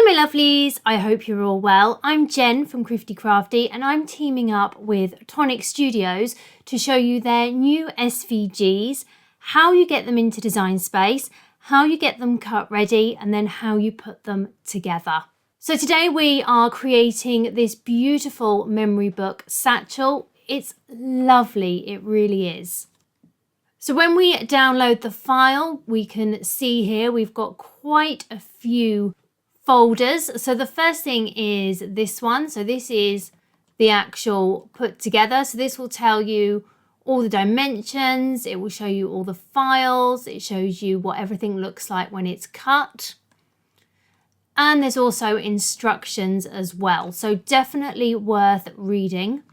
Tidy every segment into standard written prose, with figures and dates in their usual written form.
Hello my lovelies, I hope you're all well. I'm Jen from Crifty Crafty and I'm teaming up with Tonic Studios to show you their new SVGs, how you get them into Design Space, how you get them cut ready, and then how you put them together. So today we are creating this beautiful memory book satchel. It's lovely, it really is. So when we download the file, we can see here we've got quite a few folders. So the first thing is this one. So this is the actual put together. So this will tell you all the dimensions. It will show you all the files. It shows you what everything looks like when it's cut. And there's also instructions as well. So definitely worth reading.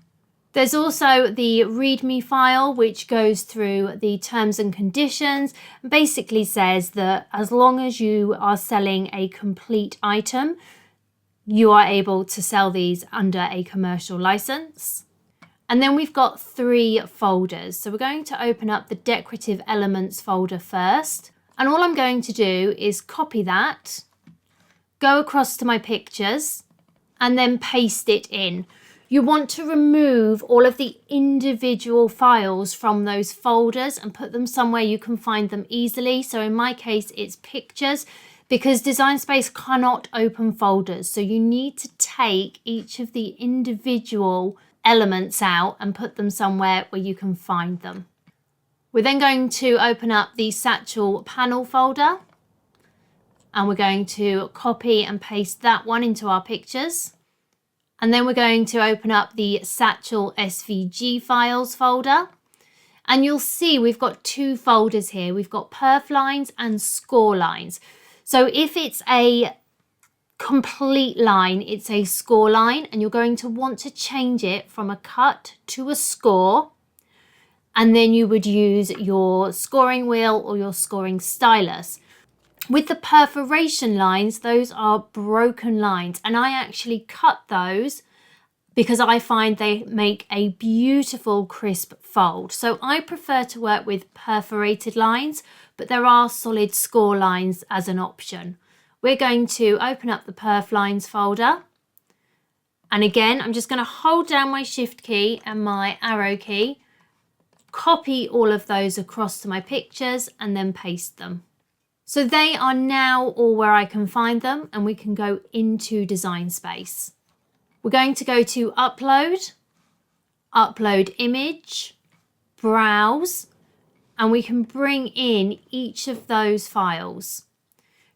There's also the README file, which goes through the terms and conditions, and basically says that as long as you are selling a complete item, you are able to sell these under a commercial license. And then we've got 3 folders. So we're going to open up the Decorative Elements folder first. And all I'm going to do is copy that, go across to my pictures, and then paste it in. You want to remove all of the individual files from those folders and put them somewhere you can find them easily. So in my case, it's pictures, because Design Space cannot open folders. So you need to take each of the individual elements out and put them somewhere where you can find them. We're then going to open up the Satchel panel folder, and we're going to copy and paste that one into our pictures. And then we're going to open up the Satchel SVG files folder. And you'll see we've got 2 folders here. We've got perf lines and score lines. So if it's a complete line, it's a score line, and you're going to want to change it from a cut to a score. And then you would use your scoring wheel or your scoring stylus. With the perforation lines, those are broken lines, and I actually cut those because I find they make a beautiful crisp fold. So I prefer to work with perforated lines, but there are solid score lines as an option. We're going to open up the perf lines folder. And again, I'm just going to hold down my shift key and my arrow key, copy all of those across to my pictures, and then paste them. So they are now all where I can find them, and we can go into Design Space. We're going to go to Upload, Upload Image, Browse, and we can bring in each of those files.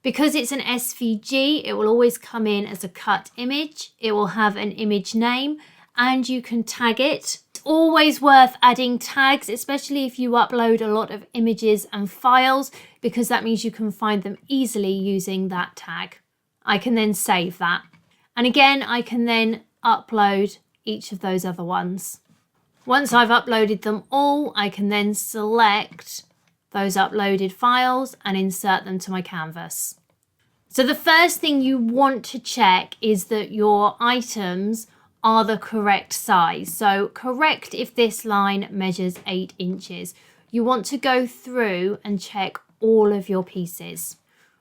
Because it's an SVG, it will always come in as a cut image. It will have an image name, and you can tag it. It's always worth adding tags, especially if you upload a lot of images and files, because that means you can find them easily using that tag. I can then save that. And again, I can then upload each of those other ones. Once I've uploaded them all, I can then select those uploaded files and insert them to my canvas. So the first thing you want to check is that your items are the correct size. So correct if this line measures 8 inches. You want to go through and check all of your pieces.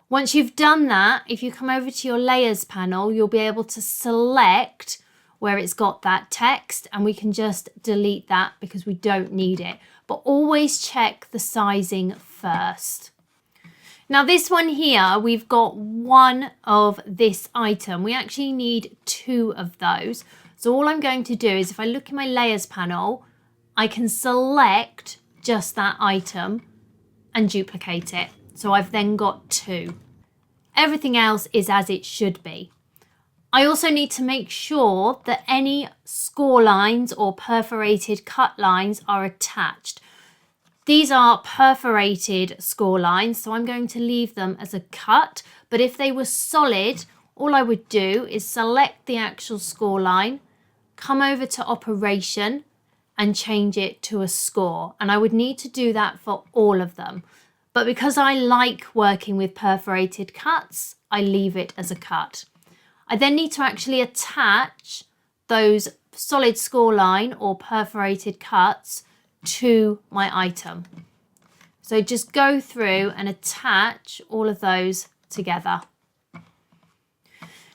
Once you've done that, if you come over to your layers panel, you'll be able to select where it's got that text, and we can just delete that because we don't need it. But always check the sizing first. Now this one here, we've got 1 of this item. We actually need 2 of those. So all I'm going to do is, if I look in my layers panel, I can select just that item and duplicate it. So I've then got 2. Everything else is as it should be. I also need to make sure that any score lines or perforated cut lines are attached. These are perforated score lines, so I'm going to leave them as a cut. But if they were solid, all I would do is select the actual score line, come over to Operation, and change it to a score. And I would need to do that for all of them. But because I like working with perforated cuts, I leave it as a cut. I then need to actually attach those solid score line or perforated cuts to my item. So just go through and attach all of those together.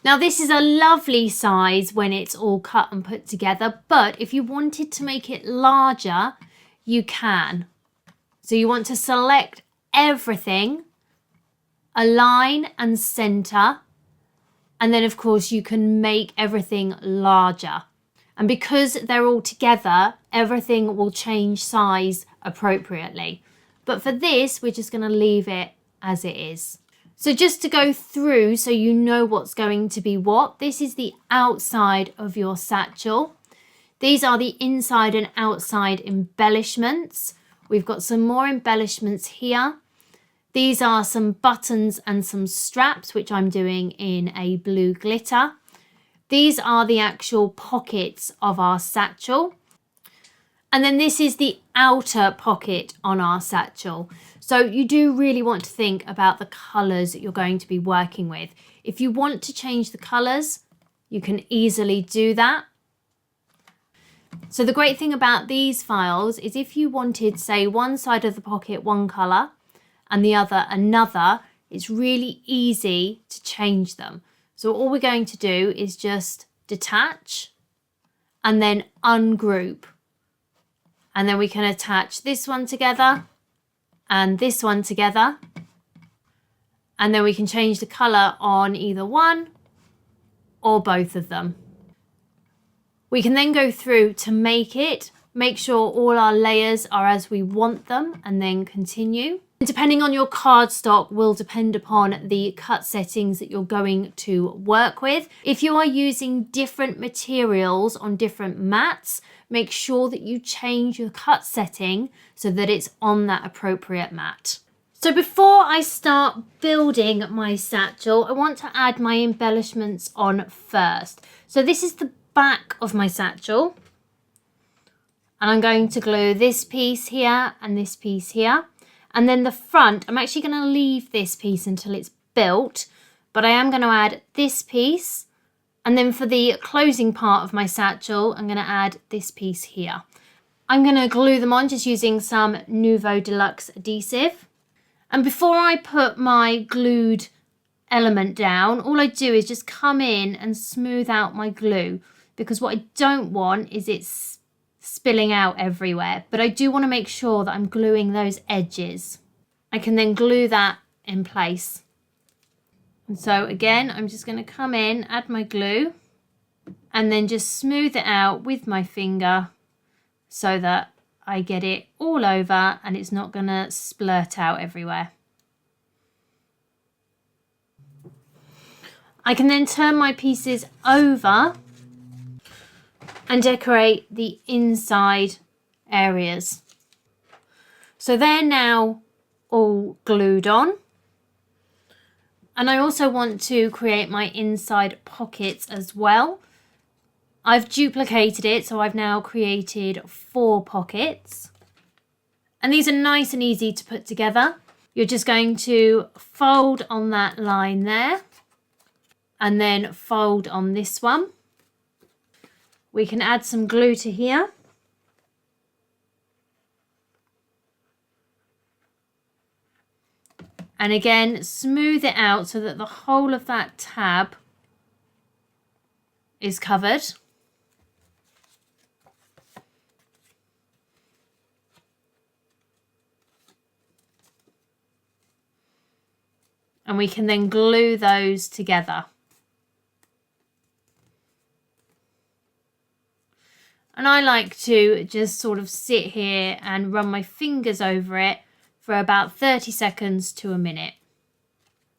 Now this is a lovely size when it's all cut and put together, but if you wanted to make it larger, you can. So you want to select everything, align and center, and then of course you can make everything larger. And because they're all together, everything will change size appropriately. But for this, we're just going to leave it as it is. So just to go through so you know what's going to be what, this is the outside of your satchel. These are the inside and outside embellishments. We've got some more embellishments here. These are some buttons and some straps, which I'm doing in a blue glitter. These are the actual pockets of our satchel. And then this is the outer pocket on our satchel. So you do really want to think about the colours that you're going to be working with. If you want to change the colours, you can easily do that. So the great thing about these files is if you wanted, say, one side of the pocket one colour and the other another, it's really easy to change them. So all we're going to do is just detach and then ungroup. And then we can attach this one together and this one together. And then we can change the colour on either one or both of them. We can then go through to make sure all our layers are as we want them, and then continue. And depending on your cardstock will depend upon the cut settings that you're going to work with. If you are using different materials on different mats, make sure that you change your cut setting so that it's on that appropriate mat. So before I start building my satchel, I want to add my embellishments on first. So this is the back of my satchel. And I'm going to glue this piece here and this piece here. And then the front, I'm actually going to leave this piece until it's built, but I am going to add this piece. And then for the closing part of my satchel, I'm going to add this piece here. I'm going to glue them on just using some Nuvo Deluxe adhesive. And before I put my glued element down, all I do is just come in and smooth out my glue, because what I don't want is it's spilling out everywhere, but I do want to make sure that I'm gluing those edges. I can then glue that in place. And so again, I'm just going to come in, add my glue, and then just smooth it out with my finger so that I get it all over and it's not going to splurt out everywhere. I can then turn my pieces over and decorate the inside areas. So they're now all glued on. And I also want to create my inside pockets as well. I've duplicated it, so I've now created 4 pockets. And these are nice and easy to put together. You're just going to fold on that line there and then fold on this one. We can add some glue to here. And again, smooth it out so that the whole of that tab is covered. And we can then glue those together. And I like to just sort of sit here and run my fingers over it for about 30 seconds to a minute.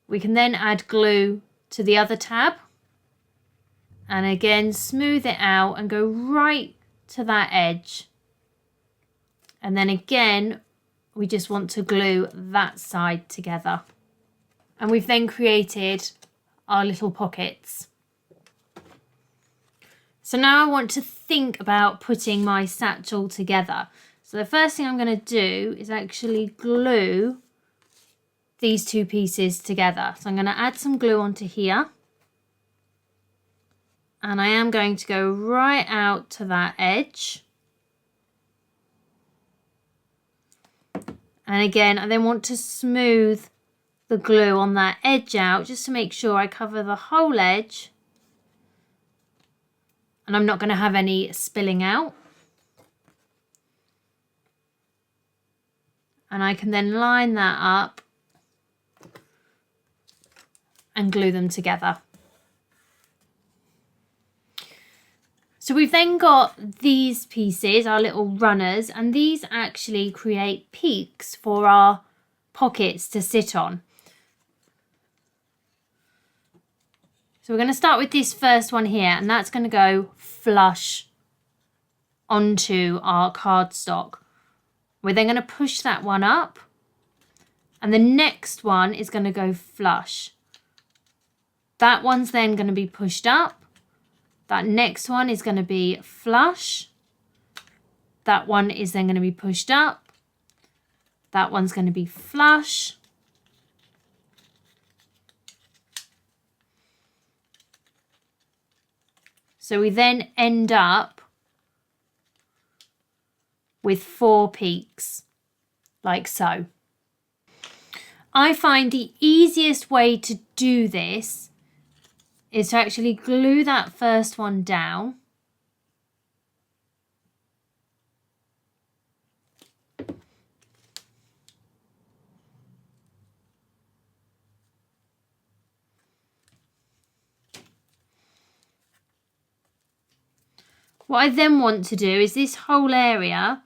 We can then add glue to the other tab. And again, smooth it out and go right to that edge. And then again, we just want to glue that side together. And we've then created our little pockets. So now I want to think about putting my satchel together. So the first thing I'm going to do is actually glue these 2 pieces together. So I'm going to add some glue onto here. And I am going to go right out to that edge. And again, I then want to smooth the glue on that edge out just to make sure I cover the whole edge and I'm not going to have any spilling out. And I can then line that up and glue them together. So we've then got these pieces, our little runners, and these actually create peaks for our pockets to sit on. So we're going to start with this first one here, and that's going to go flush onto our cardstock. We're then going to push that one up, and the next one is going to go flush. That one's then going to be pushed up. That next one is going to be flush. That one is then going to be pushed up. That one's going to be flush. So we then end up with 4 peaks, like so. I find the easiest way to do this is to actually glue that first one down. What I then want to do is this whole area,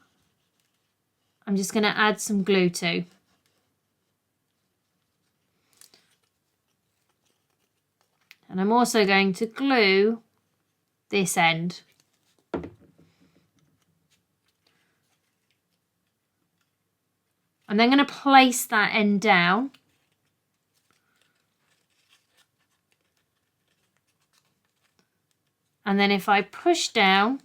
I'm just going to add some glue to. And I'm also going to glue this end. I'm then going to place that end down. And then if I push down,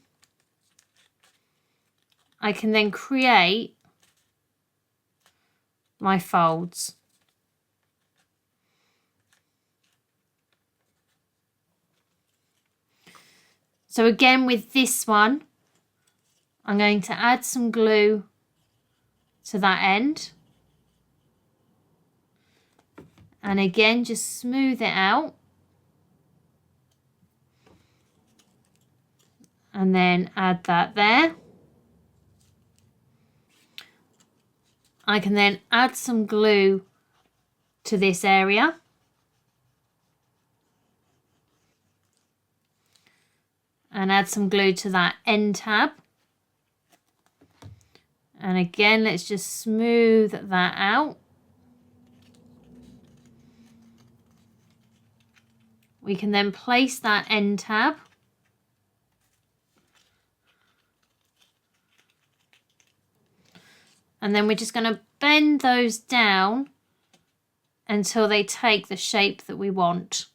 I can then create my folds. So again with this one, I'm going to add some glue to that end. And again, just smooth it out. And then add that there. I can then add some glue to this area. And add some glue to that end tab. And again, let's just smooth that out. We can then place that end tab. And then we're just going to bend those down until they take the shape that we want.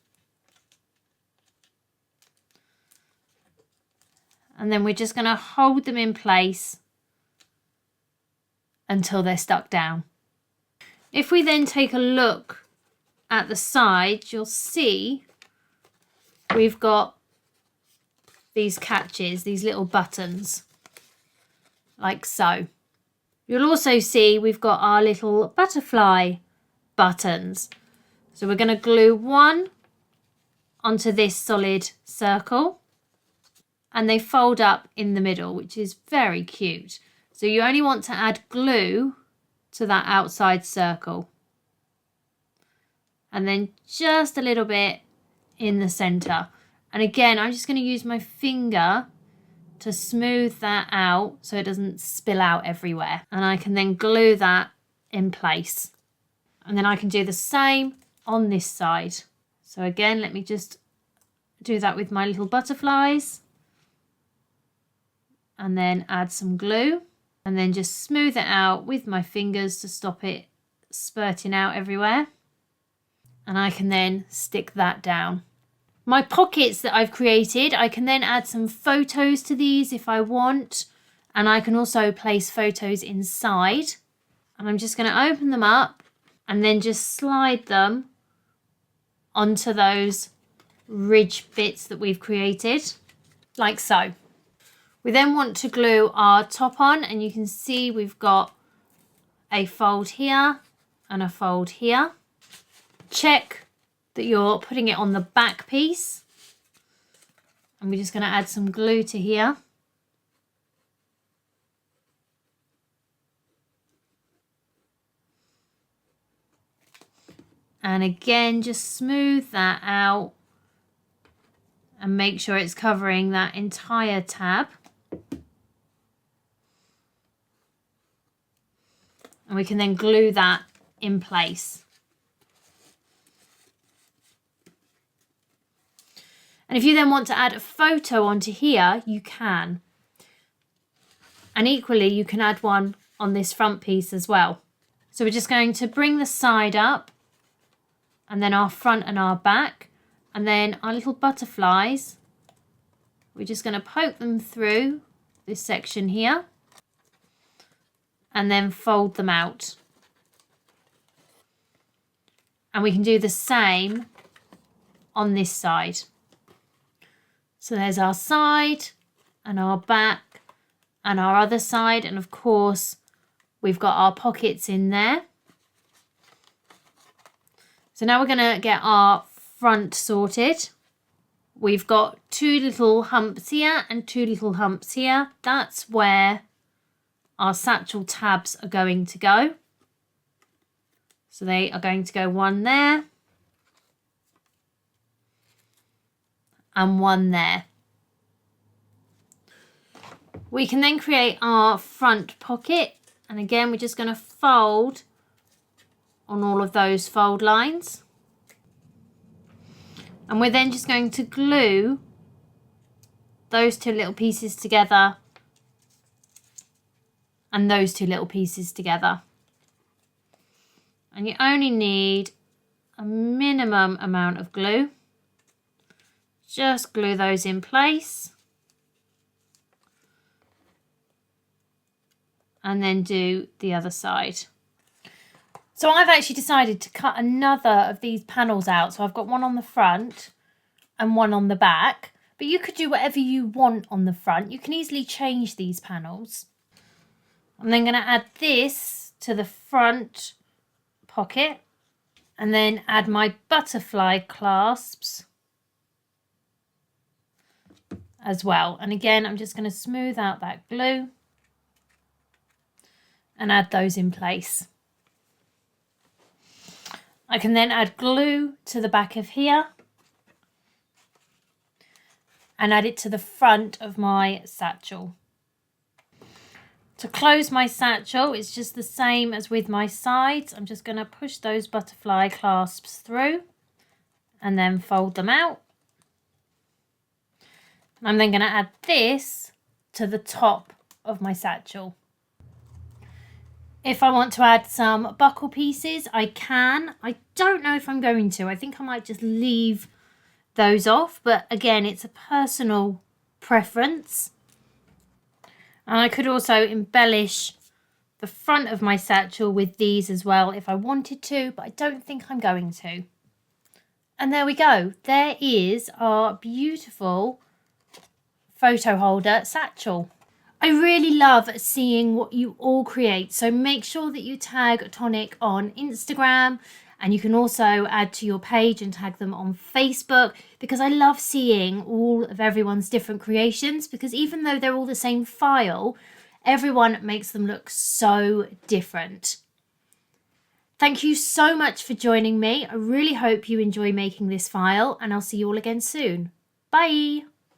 And then we're just going to hold them in place until they're stuck down. If we then take a look at the sides, you'll see we've got these catches, these little buttons, like so. You'll also see we've got our little butterfly buttons. So we're going to glue one onto this solid circle. And they fold up in the middle, which is very cute. So you only want to add glue to that outside circle. And then just a little bit in the center. And again, I'm just going to use my finger to smooth that out so it doesn't spill out everywhere. And I can then glue that in place. And then I can do the same on this side. So again, let me just do that with my little butterflies. And then add some glue and then just smooth it out with my fingers to stop it spurting out everywhere. And I can then stick that down. My pockets that I've created, I can then add some photos to these if I want. And I can also place photos inside. And I'm just going to open them up and then just slide them onto those ridge bits that we've created, like so. We then want to glue our top on, and you can see we've got a fold here and a fold here. check that you're putting it on the back piece. And we're just going to add some glue to here. And again, just smooth that out and make sure it's covering that entire tab. And we can then glue that in place. And if you then want to add a photo onto here, you can. And equally, you can add one on this front piece as well. So we're just going to bring the side up, and then our front and our back, and then our little butterflies, we're just going to poke them through this section here and then fold them out. And we can do the same on this side. So there's our side and our back and our other side, and of course we've got our pockets in there. So now we're going to get our front sorted. We've got 2 little humps here and 2 little humps here. That's where our satchel tabs are going to go. So they are going to go one there and one there. We can then create our front pocket, and again we're just going to fold on all of those fold lines, and we're then just going to glue those 2 little pieces together and those 2 little pieces together. And you only need a minimum amount of glue. Just glue those in place and then do the other side. So I've actually decided to cut another of these panels out. So I've got one on the front and one on the back, but you could do whatever you want on the front. You can easily change these panels. I'm then going to add this to the front pocket and then add my butterfly clasps as well. And again, I'm just going to smooth out that glue and add those in place. I can then add glue to the back of here and add it to the front of my satchel. To close my satchel, it's just the same as with my sides. I'm just going to push those butterfly clasps through and then fold them out. And I'm then going to add this to the top of my satchel. If I want to add some buckle pieces, I can. I don't know if I'm going to. I think I might just leave those off. But again, it's a personal preference. And I could also embellish the front of my satchel with these as well if I wanted to, but I don't think I'm going to. And there we go. There is our beautiful photo holder satchel. I really love seeing what you all create, so make sure that you tag Tonic on Instagram, and you can also add to your page and tag them on Facebook, because I love seeing all of everyone's different creations, because even though they're all the same file, everyone makes them look so different. Thank you so much for joining me. I really hope you enjoy making this file, and I'll see you all again soon. Bye!